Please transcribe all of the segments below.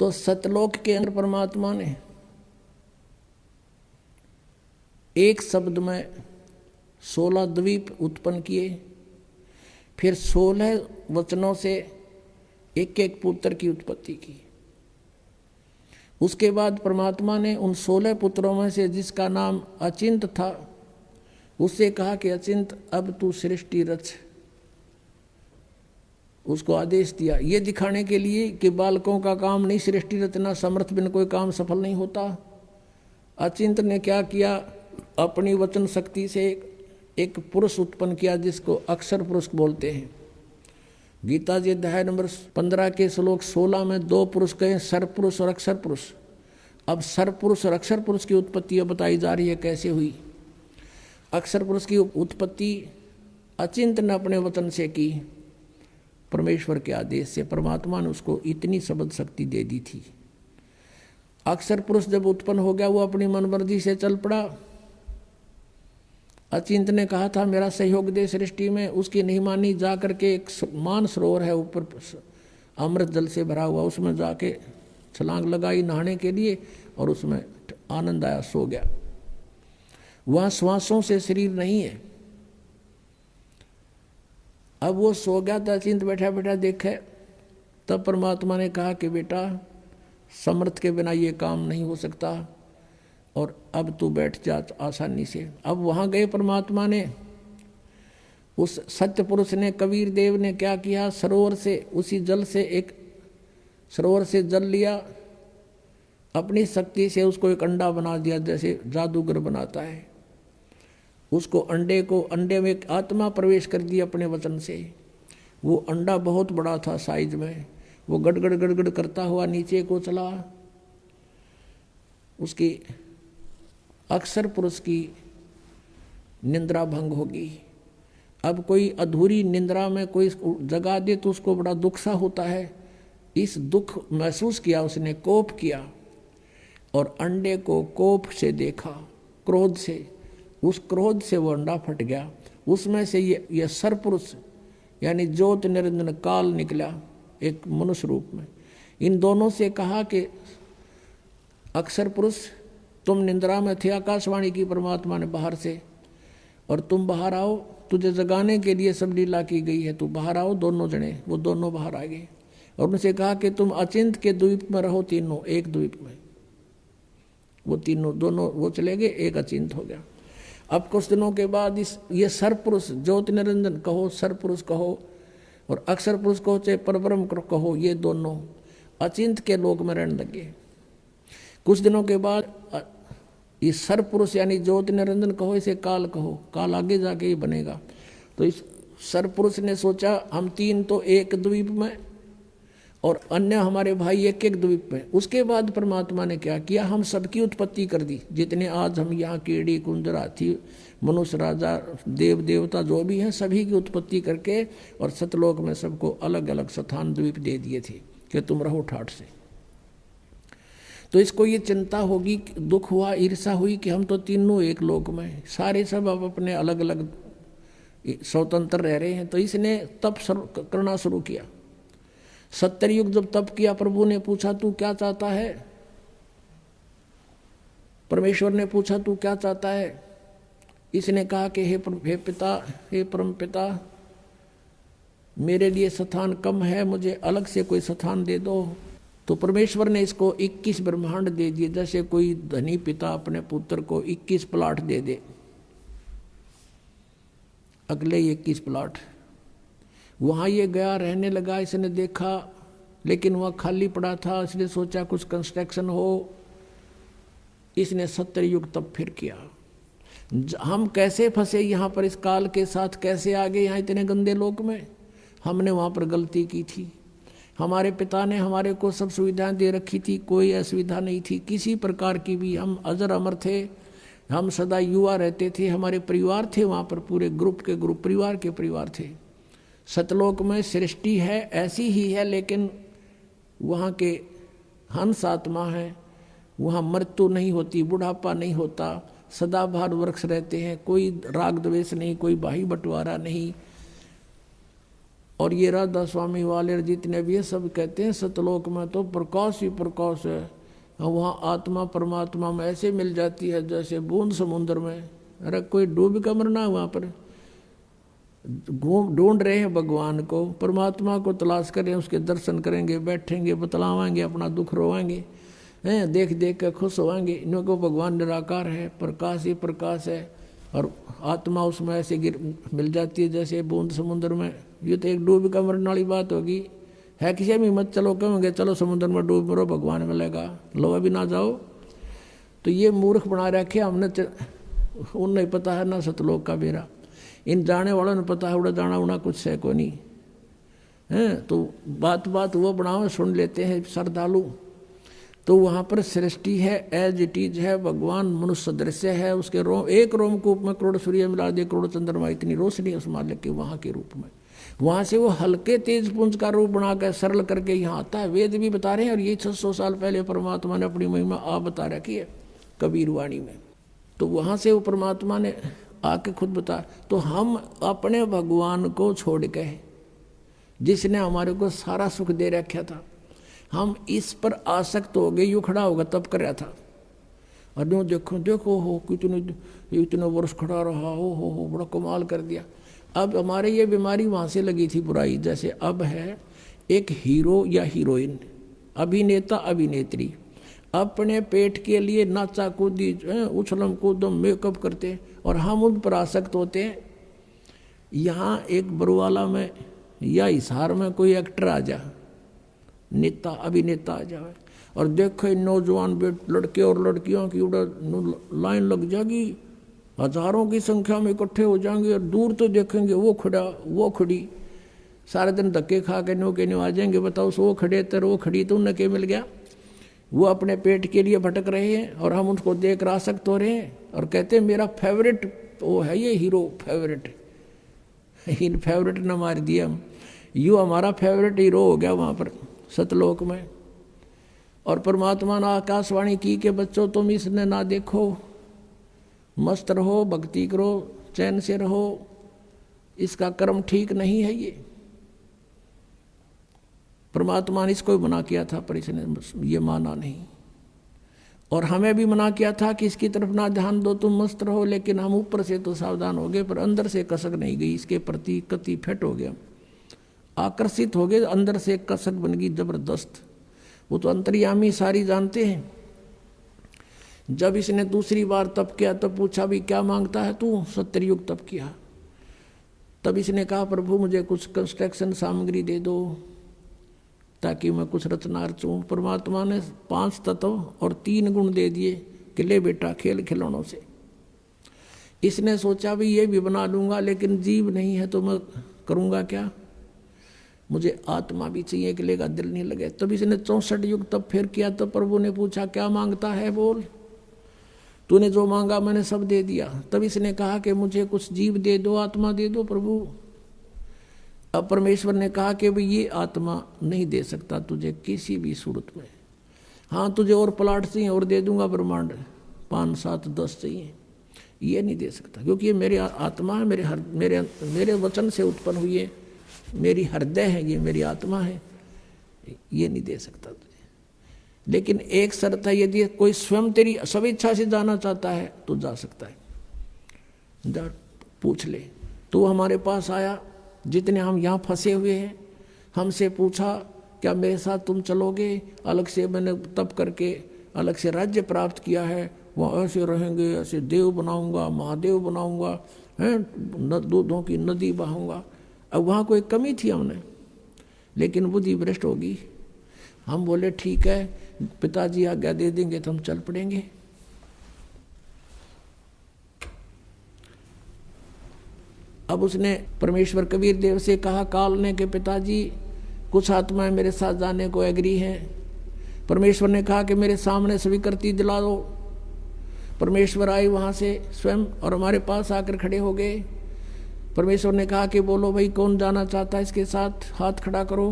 तो सतलोक के अंदर परमात्मा ने एक शब्द में 16 द्वीप उत्पन्न किए, फिर 16 वचनों से एक एक पुत्र की उत्पत्ति की। उसके बाद परमात्मा ने उन 16 पुत्रों में से जिसका नाम अचिंत था उससे कहा कि अचिंत अब तू सृष्टि रच। उसको आदेश दिया ये दिखाने के लिए कि बालकों का काम नहीं सृष्टि रचना, समर्थ बिन कोई काम सफल नहीं होता। अचिंत ने क्या किया, अपनी वचन शक्ति से एक पुरुष उत्पन्न किया जिसको अक्षर पुरुष बोलते हैं। गीता जी अध्याय नंबर 15 के श्लोक 16 में 2 पुरुष कहे, सर पुरुष और अक्षर पुरुष। अब सर पुरुष और अक्षर पुरुष की उत्पत्ति बताई जा रही है कैसे हुई। अक्षर पुरुष की उत्पत्ति अचिंत ने अपने वचन से की, परमेश्वर के आदेश से। परमात्मा ने उसको इतनी शब्द शक्ति दे दी थी। अक्षर पुरुष जब उत्पन्न हो गया वो अपनी मनमर्जी से चल पड़ा। अचिंत ने कहा था मेरा सहयोग दे सृष्टि में, उसकी नहीं मानी। जा करके एक मान सरोवर है ऊपर अमृत जल से भरा हुआ, उसमें जाके छलांग लगाई नहाने के लिए और उसमें आनंद आया, सो गया। वहाँ श्वासों से शरीर नहीं है। अब वो सो गया था, अचिंत बैठा बैठा देखे, तब परमात्मा ने कहा कि बेटा समर्थ के बिना ये काम नहीं हो सकता और अब तू बैठ जा आसानी से। अब वहाँ गए परमात्मा ने, उस सत्य पुरुष ने, कबीर देव ने क्या किया, सरोवर से उसी जल से एक सरोवर से जल लिया, अपनी शक्ति से उसको एक अंडा बना दिया जैसे जादूगर बनाता है। उसको अंडे में एक आत्मा प्रवेश कर दी अपने वचन से। वो अंडा बहुत बड़ा था साइज में, वो गड़गड़ गड़गड़ करता हुआ नीचे को चला। उसकी अक्षर पुरुष की निंद्रा भंग होगी। अब कोई अधूरी निंद्रा में कोई जगा दे तो उसको बड़ा दुख सा होता है। इस दुख महसूस किया उसने, कोप किया और अंडे को कोप से देखा, क्रोध से। उस क्रोध से वो अंडा फट गया। उसमें से ये सरपुरुष यानी ज्योत निरंजन काल निकला एक मनुष्य रूप में। इन दोनों से कहा कि अक्षर पुरुष तुम निंद्रा में थे, आकाशवाणी की परमात्मा ने बाहर से, और तुम बाहर आओ, तुझे जगाने के लिए सब लीला की गई है, तू बाहर आओ। दोनों जने वो दोनों बाहर आ गए और उनसे कहा कि तुम अचिंत के द्वीप में रहो, तीनों एक द्वीप में। वो तीनों दोनों वो चले गए, एक अचिंत हो गया। अब कुछ दिनों के बाद ये सरपुरुष ज्योति निरंजन कहो, सरपुरुष कहो और अक्षर पुरुष कहो, चाहे परब्रह्म कहो, ये दोनों अचिंत के लोक में रहने लगे। कुछ दिनों के बाद ये सरपुरुष यानी ज्योति निरंजन कहो, इसे काल कहो, काल आगे जाके ही बनेगा। तो इस सरपुरुष ने सोचा हम तीन तो एक द्वीप में और अन्य हमारे भाई एक एक द्वीप में। उसके बाद परमात्मा ने क्या किया, हम सबकी उत्पत्ति कर दी। जितने आज हम यहाँ कीड़ी कुंजर हाथी मनुष्य राजा देव देवता जो भी हैं सभी की उत्पत्ति करके और सतलोक में सबको अलग अलग स्थान द्वीप दे दिए थे कि तुम रहो ठाठ से। तो इसको ये चिंता होगी, दुख हुआ, ईर्षा हुई कि हम तो तीनों एक लोक में, सारे सब अब अपने अलग अलग स्वतंत्र रह रहे हैं। तो इसने तप करना शुरू किया। 70 युग जब तप किया, प्रभु ने पूछा तू क्या चाहता है, परमेश्वर ने पूछा तू क्या चाहता है। इसने कहा कि हे पिता, हे परम पिता, मेरे लिए स्थान कम है, मुझे अलग से कोई स्थान दे दो। तो परमेश्वर ने इसको 21 ब्रह्मांड दे दिए, जैसे कोई धनी पिता अपने पुत्र को 21 प्लाट दे दे, अगले 21 प्लाट। वहाँ ये गया, रहने लगा। इसने देखा लेकिन वहाँ खाली पड़ा था, इसने सोचा कुछ कंस्ट्रक्शन हो। इसने 70 युग तब फिर किया। हम कैसे फंसे यहाँ पर, इस काल के साथ कैसे आ गए यहाँ इतने गंदे लोक में। हमने वहाँ पर गलती की थी। हमारे पिता ने हमारे को सब सुविधाएं दे रखी थी, कोई असुविधा नहीं थी किसी प्रकार की भी। हम अजर अमर थे, हम सदा युवा रहते थे, हमारे परिवार थे वहाँ पर, पूरे ग्रुप के ग्रुप, परिवार के परिवार थे। सतलोक में सृष्टि है ऐसी ही है, लेकिन वहाँ के हंस आत्मा है, वहाँ मृत्यु नहीं होती, बुढ़ापा नहीं होता, सदाबहार वृक्ष रहते हैं, कोई राग द्वेष नहीं, कोई बाही बंटवारा नहीं। और ये राधा स्वामी वाले जितने भी है सब कहते हैं सतलोक में तो प्रकाश ही प्रकाश है, वहाँ आत्मा परमात्मा में ऐसे मिल जाती है जैसे बूंद समुद्र में। अरे कोई डूब का मरना है वहाँ पर, ढूंढ रहे हैं भगवान को, परमात्मा को तलाश करें, उसके दर्शन करेंगे, बैठेंगे, बतलावाएंगे, अपना दुख रोवाएंगे, हैं देख देख कर खुश होवाएंगे। इन्हों को भगवान निराकार है, प्रकाश ही प्रकाश है, और आत्मा उसमें ऐसे मिल जाती है जैसे बूंद समुद्र में। ये तो एक डूब का मरने वाली बात होगी, है किसी में मत चलो, कहेंगे चलो समुद्र में डूब मरो भगवान मिलेगा, लो अभी ना जाओ। तो ये मूर्ख बना रखे हमने, उन्हें पता है ना सतलोक का बेरा, इन जाने वालों ने पता है उड़ा जाना उड़ा कुछ है को नहीं है। तो बात बात वो बनाओ सुन लेते हैं श्रद्धालु। तो वहाँ पर सृष्टि है, एज इट इज है, भगवान मनुष्य दृश्य है, उसके रोम एक रोमकूप में करोड़ सूर्य मिला दे, करोड़ चंद्रमा, इतनी रोशनी उस मालिक के वहाँ के रूप में। वहाँ से वो हल्के तेज पुंज का रूप बनाकर सरल करके यहाँ आता है। वेद भी बता रहे हैं, और ये 600 साल पहले परमात्मा ने अपनी महिमा आप बता रखी है कबीर वाणी में। तो वहाँ से वो परमात्मा ने आके खुद बता। तो हम अपने भगवान को छोड़ के, जिसने हमारे को सारा सुख दे रखा था, हम इस पर आसक्त हो गए। यूँ खड़ा होगा तब कर रहा था, और यूँ देखो देखो हो इतने वर्ष खड़ा रहा, हो बड़ा कमाल कर दिया। अब हमारे ये बीमारी वहाँ से लगी थी बुराई। जैसे अब है एक हीरो या हीरोइन, अभिनेता अभिनेत्री, अपने पेट के लिए नाचा कूदी उछलम कूदम मेकअप करते, और हम उन पर आसक्त होते हैं। यहाँ एक बरुवाला में या हिसार में कोई एक्टर आ जा, नेता अभिनेता आ जाए, और देखो नौजवान लड़के और लड़कियों की उड़ा लाइन लग जाएगी, हजारों की संख्या में इकट्ठे हो जाएंगे, और दूर तो देखेंगे वो खड़ा वो खड़ी, सारे दिन धक्के खा के नो के नो आ जाएंगे। बताओ वो खड़े तर वो खड़ी, तो उन्हें क्या मिल गया? वो अपने पेट के लिए भटक रहे हैं, और हम उनको देख रहा आसक्त हो रहे हैं, और कहते हैं मेरा फेवरेट वो है ये हीरो, फेवरेट इन फेवरेट न मार दिया हम, यू हमारा फेवरेट हीरो हो गया वहाँ पर सतलोक में। और परमात्मा ने आकाशवाणी की कि बच्चों तुम इसने ना देखो, मस्त रहो, भक्ति करो, चैन से रहो, इसका कर्म ठीक नहीं है। ये परमात्मा ने इसको मना किया था, पर इसने ये माना नहीं। और हमें भी मना किया था कि इसकी तरफ ना ध्यान दो, तुम मस्त रहो, लेकिन हम ऊपर से तो सावधान हो गए, पर अंदर से कसक नहीं गई, इसके प्रति कति फिट हो गया, आकर्षित हो गए, अंदर से कसक बन गई जबरदस्त। वो तो अंतर्यामी सारी जानते हैं। जब इसने दूसरी बार तप किया तब पूछा भी क्या मांगता है तू? 70 युग तप किया। तब इसने कहा प्रभु मुझे कुछ कंस्ट्रक्शन सामग्री दे दो ताकि मैं कुछ रचना रचूं। परमात्मा ने 5 तत्व और 3 गुण दे दिए कि ले बेटा खेल खिलौनों से। इसने सोचा भी ये भी बना लूंगा, लेकिन जीव नहीं है तो मैं करूंगा क्या, मुझे आत्मा भी चाहिए कि लेगा दिल नहीं लगे। तब इसने 64 युग तब फिर किया। तब प्रभु ने पूछा क्या मांगता है, बोल। तूने जो मांगा मैंने सब दे दिया। तब इसने कहा कि मुझे कुछ जीव दे दो, आत्मा दे दो प्रभु। अब परमेश्वर ने कहा कि भाई ये आत्मा नहीं दे सकता तुझे किसी भी सूरत में। हाँ तुझे और प्लाट चाहिए और दे दूंगा, ब्रह्मांड 5, 7, 10 चाहिए, ये नहीं दे सकता, क्योंकि ये मेरी आत्मा है, मेरे वचन से उत्पन्न हुई है, मेरी हृदय है, ये मेरी आत्मा है, ये नहीं दे सकता तुझे। लेकिन एक शर्त है, यदि कोई स्वयं तेरी स्वेच्छा से जाना चाहता है तो जा सकता है, जा पूछ ले। तो हमारे पास आया, जितने हम यहाँ फंसे हुए हैं, हमसे पूछा क्या मेरे साथ तुम चलोगे? अलग से मैंने तप करके अलग से राज्य प्राप्त किया है, वहाँ ऐसे रहेंगे, ऐसे देव बनाऊंगा, महादेव बनाऊंगा, हैं दूधों की नदी बहाऊंगा। अब वहाँ कोई कमी थी हमने, लेकिन बुद्धि भ्रष्ट होगी। हम बोले ठीक है, पिताजी आज्ञा दे देंगे तो हम चल पड़ेंगे। अब उसने परमेश्वर कबीर देव से कहा काल ने कि पिताजी कुछ आत्माएं मेरे साथ जाने को एग्री हैं। परमेश्वर ने कहा कि मेरे सामने स्वीकृति दिला दो। परमेश्वर आए वहाँ से स्वयं और हमारे पास आकर खड़े हो गए। परमेश्वर ने कहा कि बोलो भाई कौन जाना चाहता है इसके साथ, हाथ खड़ा करो।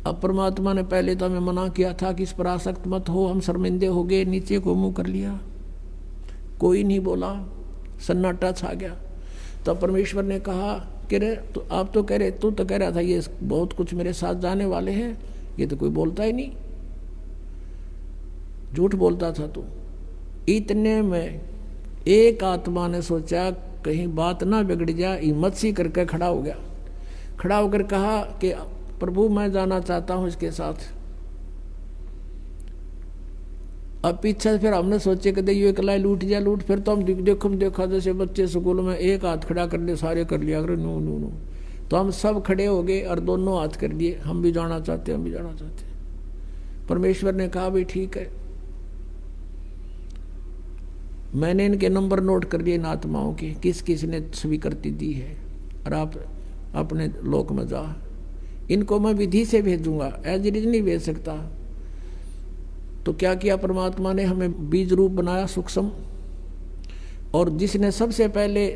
अब परमात्मा ने पहले तो हमें मना किया था कि इस पर आसक्त मत हो, हम शर्मिंदे हो गए, नीचे को मुंह कर लिया, कोई नहीं बोला, सन्नाटा छा गया। तब परमेश्वर ने कहा कह रहे तो आप तो कह रहे, तू तो कह रहा था ये बहुत कुछ मेरे साथ जाने वाले हैं, ये तो कोई बोलता ही नहीं, झूठ बोलता था तू। इतने में एक आत्मा ने सोचा कहीं बात ना बिगड़ जाए, हिम्मत सी करके खड़ा हो गया। खड़ा होकर कहा कि प्रभु मैं जाना चाहता हूं इसके साथ। अब पीछे फिर हमने सोचे कि ये कलाई लूट जा लूट, फिर तो हम देखा जैसे बच्चे स्कूल में एक हाथ खड़ा कर ले, सारे कर लिया अगर नो नो नो, तो हम सब खड़े हो गए और दोनों हाथ कर दिए, हम भी जाना चाहते, हम भी जाना चाहते। परमेश्वर ने कहा भाई ठीक है, मैंने इनके नंबर नोट कर लिए इन आत्माओं के, किस किस ने स्वीकृति दी है, और आप अपने लोक में जा। इनको मैं विधि से भेजूंगा, एज इट इज नहीं भेज सकता। तो क्या किया परमात्मा ने, हमें बीज रूप बनाया सूक्ष्म, और जिसने सबसे पहले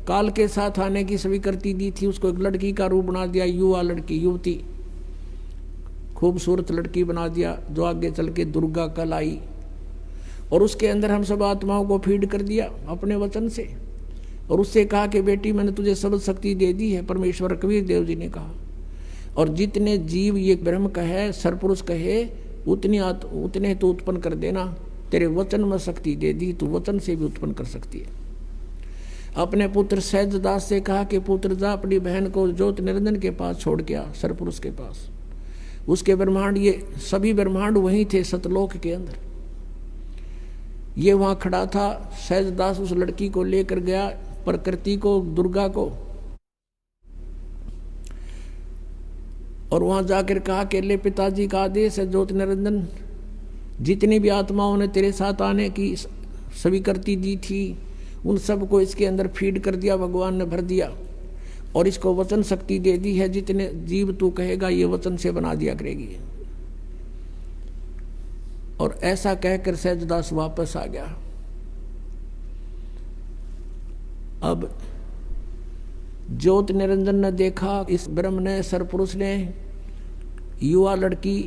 काल के साथ आने की स्वीकृति दी थी उसको एक लड़की का रूप बना दिया, युवा लड़की, युवती, खूबसूरत लड़की बना दिया, जो आगे चल के दुर्गा कल आई। और उसके अंदर हम सब आत्माओं को फीड कर दिया अपने वचन से, और उससे कहा कि बेटी मैंने तुझे सब शक्ति दे दी है, परमेश्वर कबीर देव जी ने कहा। और जितने जीव ये ब्रह्म कहे, सरपुरुष कहे, उतने तो उत्पन्न कर देना, तेरे वचन में शक्ति दे दी, तू वचन से भी उत्पन्न कर सकती है। अपने पुत्र सहजदास से कहा कि पुत्र जा अपनी बहन को ज्योत निरंजन के पास छोड़ के आ, सरपुरुष के पास। उसके ब्रह्मांड, ये सभी ब्रह्मांड वहीं थे सतलोक के अंदर। ये वहां खड़ा था, सहजदास उस लड़की को लेकर गया, प्रकृति को, दुर्गा को, और वहां जाकर कहा कि ले पिताजी का आदेश है, ज्योति निरंजन जितनी भी आत्माओं ने तेरे साथ आने की स्वीकृति दी थी उन सबको इसके अंदर फीड कर दिया, भगवान ने भर दिया, और इसको वचन शक्ति दे दी है, जितने जीव तू कहेगा ये वचन से बना दिया करेगी। और ऐसा कहकर सहजदास वापस आ गया। अब ज्योत निरंजन ने देखा, इस ब्रह्म ने, सरपुरुष ने, युवा लड़की,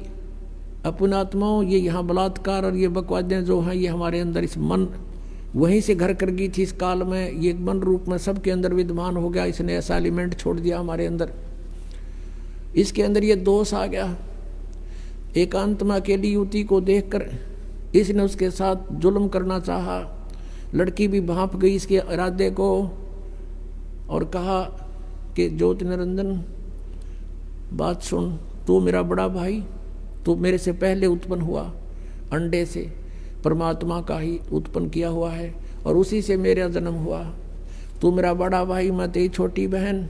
अपनी आत्माओं, ये यहाँ बलात्कार और ये बकवादें जो हैं ये हमारे अंदर, इस मन वहीं से घर कर गई थी इस काल में, ये मन रूप में सबके अंदर विद्यमान हो गया, इसने ऐसा एलिमेंट छोड़ दिया हमारे अंदर, इसके अंदर ये दोष आ गया। एकांत में अकेली युवती को देखकर इसने उसके साथ जुल्म करना चाहा, लड़की भी भांप गई इसके इरादे को, और कहा कि ज्योति निरंजन बात सुन, तू मेरा बड़ा भाई, तू मेरे से पहले उत्पन्न हुआ, अंडे से परमात्मा का ही उत्पन्न किया हुआ है, और उसी से मेरा जन्म हुआ। तू मेरा बड़ा भाई, मैं तेरी छोटी बहन,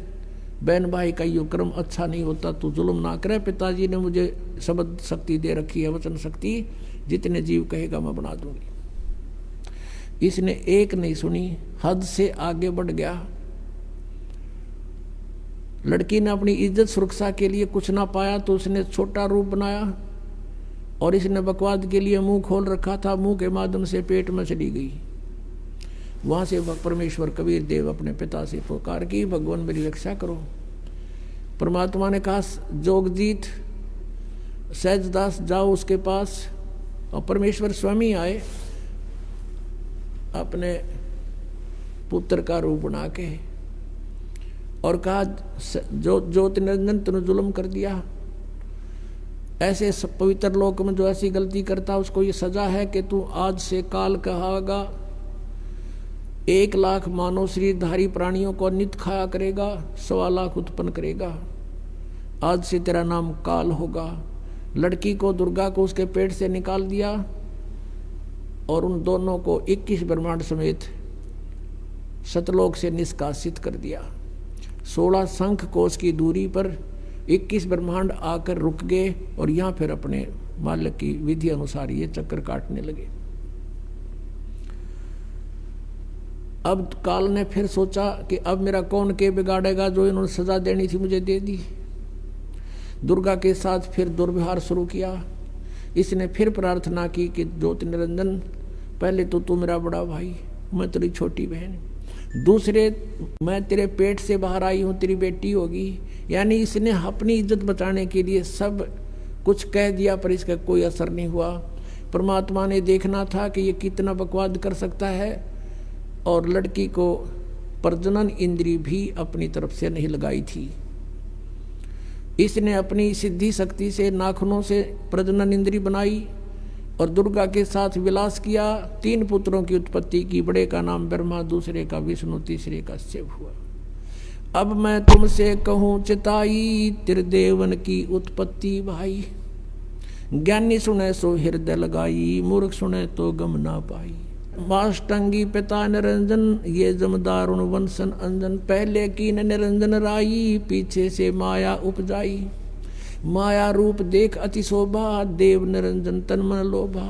बहन भाई का यो क्रम अच्छा नहीं होता, तू जुल्म ना करे। पिताजी ने मुझे शब्द शक्ति दे रखी है, वचन शक्ति, जितने जीव कहेगा मैं बना दूंगी। इसने एक नहीं सुनी, हद से आगे बढ़ गया। लड़की ने अपनी इज्जत सुरक्षा के लिए कुछ ना पाया तो उसने छोटा रूप बनाया, और इसने बकवाद के लिए मुंह खोल रखा था, मुंह के माध्यम से पेट में चली गई। वहां से परमेश्वर कबीर देव अपने पिता से पुकार की, भगवान मेरी रक्षा करो। परमात्मा ने कहा जोगजीत, सहजदास जाओ उसके पास, और परमेश्वर स्वयं आए अपने पुत्र का रूप बना के, और कहा ज्योति निरंजन तूने जुल्म कर दिया, ऐसे पवित्र लोक में जो ऐसी गलती करता उसको ये सजा है कि तू आज से काल कहागा, 1 लाख मानव शरीरधारी प्राणियों को नित खाया करेगा, 1.25 लाख उत्पन्न करेगा, आज से तेरा नाम काल होगा। लड़की को, दुर्गा को उसके पेट से निकाल दिया, और उन दोनों को 21 ब्रह्मांड समेत सतलोक से निष्कासित कर दिया। 16 शंख कोश की दूरी पर 21 ब्रह्मांड आकर रुक गए, और यहाँ फिर अपने मालिक की विधि अनुसार ये चक्कर काटने लगे। अब काल ने फिर सोचा कि अब मेरा कौन के बिगाड़ेगा, जो इन्होंने सजा देनी थी मुझे दे दी। दुर्गा के साथ फिर दुर्व्यवहार शुरू किया। इसने फिर प्रार्थना की कि ज्योति निरंजन, पहले तो तू मेरा बड़ा भाई, मैं तेरी छोटी बहन, दूसरे मैं तेरे पेट से बाहर आई हूँ, तेरी बेटी होगी। यानी इसने अपनी इज्जत बचाने के लिए सब कुछ कह दिया, पर इसका कोई असर नहीं हुआ। परमात्मा ने देखना था कि ये कितना बकवाद कर सकता है, और लड़की को प्रजनन इंद्री भी अपनी तरफ से नहीं लगाई थी। इसने अपनी सिद्धि शक्ति से नाखूनों से प्रजनन इंद्री बनाई और दुर्गा के साथ विलास किया। 3 पुत्रों की उत्पत्ति की। बड़े का नाम ब्रह्मा, दूसरे का विष्णु, तीसरे का शिव हुआ। अब मैं तुमसे कहूँ चिताई, त्रिदेवन की उत्पत्ति भाई। ज्ञानी सुने सो हृदय लगाई, मूर्ख सुने तो गम ना पाई। माष्टंगी पिता निरंजन, ये जमदारुण वंशन अंजन। पहले की निरंजन राई, पीछे से माया उपजाई। माया रूप देख अति शोभा, देव निरंजन तन मन लोभा।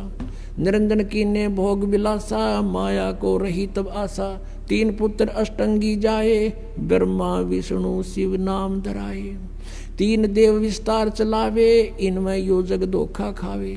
निरंजन की ने भोग विलासा, माया को रही तब आशा। 3 पुत्र अष्टंगी जाए, ब्रह्मा विष्णु शिव नाम धराए। 3 देव विस्तार चलावे, इनमें यो जग धोखा खावे।